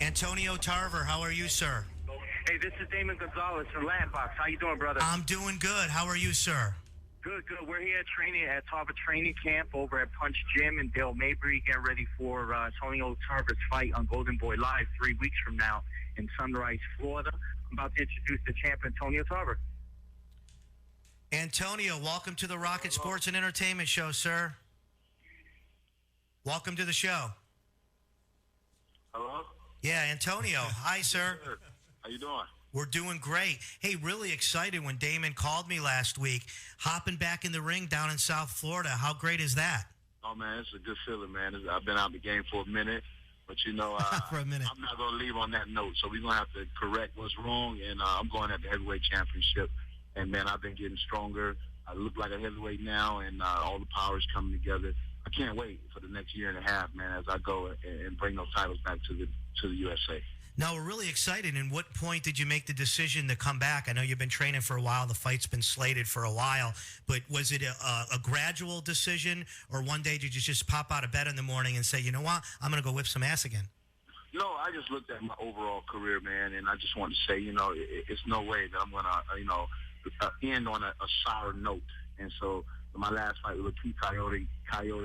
Antonio Tarver, how are you, sir? Hey, this is Damon Gonzalez from Landbox. How you doing, brother? I'm doing good. How are you, sir? Good. We're here training at Tarver Training Camp over at Punch Gym in Dale Mabry, getting ready for Antonio Tarver's fight on Golden Boy Live 3 weeks from now in Sunrise, Florida. I'm about to introduce the champ, Antonio Tarver. Antonio, welcome to the Rocket Sports and Entertainment Show, sir. Welcome to the show. Hello? Yeah, Antonio. Hi, sir. How you doing? We're doing great. Hey, really excited when Damon called me last week, hopping back in the ring down in South Florida. How great is that? Oh, man, it's a good feeling, man. I've been out of the game for a minute, but, For a minute. I'm not going to leave on that note. So we're going to have to correct what's wrong, and I'm going at the heavyweight championship. And, man, I've been getting stronger. I look like a heavyweight now, and all the power is coming together. I can't wait for the next year and a half, man, as I go and bring those titles back to the USA. Now, we're really excited. And what point did you make the decision to come back? I know you've been training for a while. The fight's been slated for a while. But was it a gradual decision, or one day did you just pop out of bed in the morning and say, you know what, I'm going to go whip some ass again? No, I just looked at my overall career, man, and I just want to say, it's no way that I'm going to, end on a sour note. And so my last fight with Keith Coyote,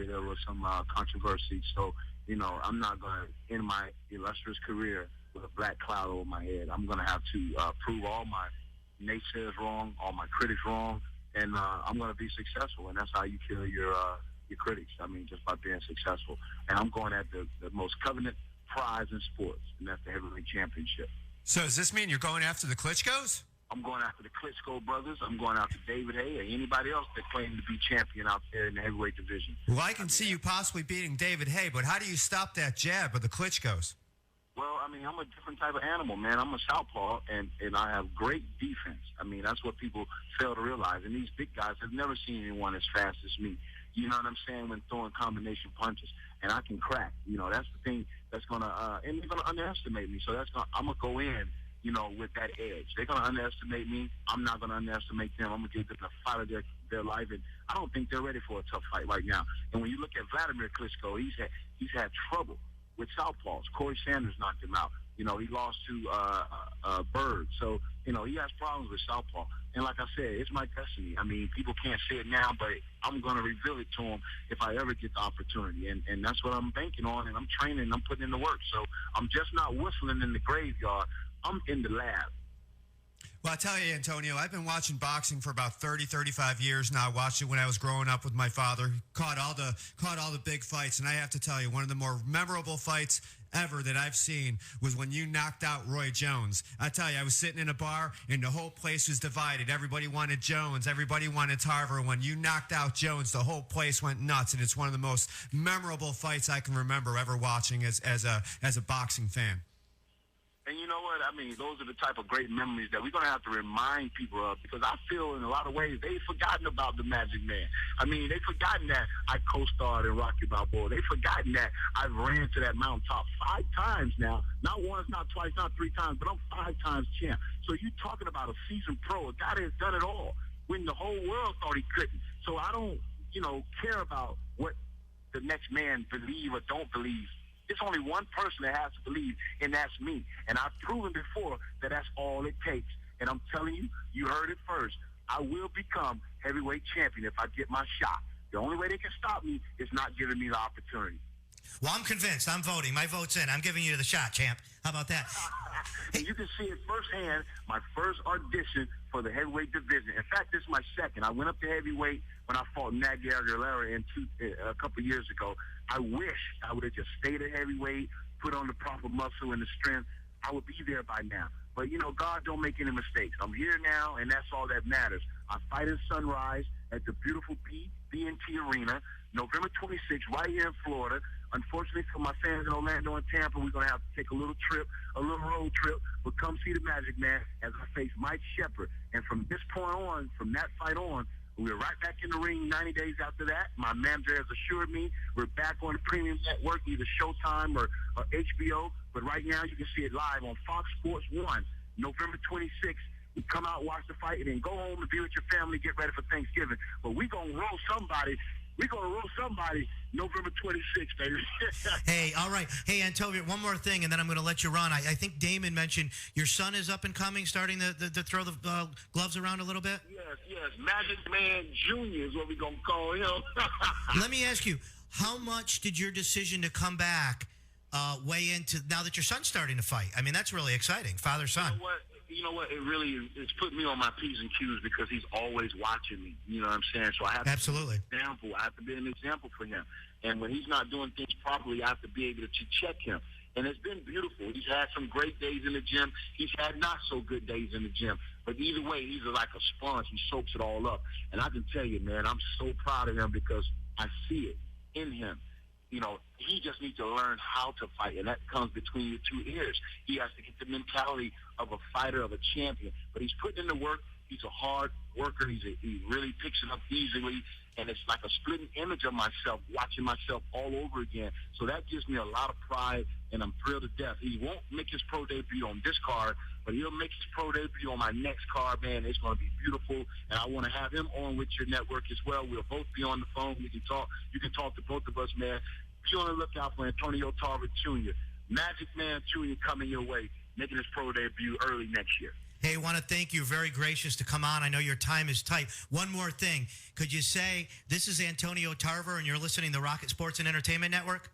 there was some controversy. So, I'm not going to end my illustrious career with a black cloud over my head. I'm going to have to prove all my naysayers wrong, all my critics wrong, and I'm going to be successful. And that's how you kill your critics. I mean, just by being successful. And I'm going at the most coveted prize in sports, and that's the heavyweight championship. So does this mean you're going after the Klitschko's? I'm going after the Klitschko brothers. I'm going after David Hay or anybody else that claims to be champion out there in the heavyweight division. Well, I can see you possibly beating David Hay, but how do you stop that jab of the Klitschko's? Well, I mean, I'm a different type of animal, man. I'm a southpaw, and I have great defense. I mean, that's what people fail to realize. And these big guys have never seen anyone as fast as me. You know what I'm saying? When throwing combination punches, and I can crack. That's the thing that's gonna, and they're gonna underestimate me. So I'm gonna go in, with that edge. They're gonna underestimate me. I'm not gonna underestimate them. I'm gonna give them the fight of their life, and I don't think they're ready for a tough fight right now. And when you look at Vladimir Klitschko, he's had trouble with southpaws. Corey Sanders knocked him out. He lost to Bird. So, he has problems with southpaw. And like I said, it's my destiny. I mean, people can't say it now, but I'm going to reveal it to them if I ever get the opportunity. And that's what I'm banking on, and I'm training, and I'm putting in the work. So I'm just not whistling in the graveyard. I'm in the lab. Well, I tell you, Antonio, I've been watching boxing for about 30, 35 years now. I watched it when I was growing up with my father. Caught all the big fights, and I have to tell you, one of the more memorable fights ever that I've seen was when you knocked out Roy Jones. I tell you, I was sitting in a bar, and the whole place was divided. Everybody wanted Jones. Everybody wanted Tarver. When you knocked out Jones, the whole place went nuts, and it's one of the most memorable fights I can remember ever watching as a boxing fan. And you know what? I mean, those are the type of great memories that we're going to have to remind people of, because I feel in a lot of ways they've forgotten about the Magic Man. I mean, they've forgotten that I co-starred in Rocky Balboa. They've forgotten that I've ran to that mountaintop 5 times now. Not once, not twice, not 3 times, but I'm 5 times champ. So you're talking about a seasoned pro, a guy that has done it all when the whole world thought he couldn't. So I don't, care about what the next man believe or don't believe. It's only one person that has to believe, and that's me. And I've proven before that that's all it takes. And I'm telling you, you heard it first. I will become heavyweight champion if I get my shot. The only way they can stop me is not giving me the opportunity. Well, I'm convinced. I'm voting. My vote's in. I'm giving you the shot, champ. How about that? And you can see it firsthand, my first audition for the heavyweight division. In fact, this is my second. I went up to heavyweight when I fought Nagy Aguilera a couple years ago. I wish I would have just stayed at heavyweight, put on the proper muscle and the strength. I would be there by now. But, God don't make any mistakes. I'm here now, and that's all that matters. I fight in Sunrise at the beautiful BB&T Arena, November 26th, right here in Florida. Unfortunately for my fans in Orlando and Tampa, we're going to have to take a little road trip. But come see the Magic Man as I face Mike Sheppard. And from this point on, from that fight on, we're right back in the ring 90 days after that. My manager has assured me we're back on the premium network, either Showtime or HBO. But right now, you can see it live on Fox Sports 1, November 26th. You come out, watch the fight, and then go home and be with your family, get ready for Thanksgiving. But we're going to roll somebody. We're going to roll somebody November 26th, baby. Hey, all right. Hey, Antonio, one more thing, and then I'm going to let you run. I think Damon mentioned your son is up and coming, starting to throw the gloves around a little bit. Yes. Magic Man Jr. is what we're going to call him. Let me ask you, how much did your decision to come back weigh into now that your son's starting to fight? I mean, that's really exciting, father-son. You know what? It really it's put me on my P's and Q's because he's always watching me. You know what I'm saying? So I have Absolutely. to be an example. I have to be an example for him. And when he's not doing things properly, I have to be able to check him. And it's been beautiful. He's had some great days in the gym. He's had not so good days in the gym. But either way, he's like a sponge. He soaks it all up. And I can tell you, man, I'm so proud of him because I see it in him. You know, he just needs to learn how to fight, and that comes between your two ears. He has to get the mentality of a fighter, of a champion. But he's putting in the work. He's a hard worker. He really picks it up easily, and it's like a splitting image of myself, watching myself all over again. So that gives me a lot of pride, and I'm thrilled to death. He won't make his pro debut on this card, but he'll make his pro debut on my next card, man. It's going to be beautiful, and I want to have him on with your network as well. We'll both be on the phone. We can talk. You can talk to both of us, man. Be on the lookout for Antonio Tarver Jr. Magic Man Jr. coming your way, making his pro debut early next year. Hey, I want to thank you. Very gracious to come on. I know your time is tight. One more thing. Could you say, this is Antonio Tarver, and you're listening to Rocket Sports and Entertainment Network?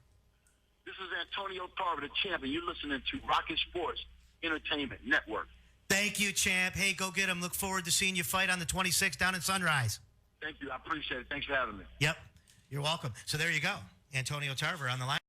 This is Antonio Tarver, the champion. You're listening to Rocket Sports Entertainment Network. Thank you, champ. Hey, go get him. Look forward to seeing you fight on the 26th down in Sunrise. Thank you. I appreciate it. Thanks for having me. Yep. You're welcome. So there you go. Antonio Tarver on the line.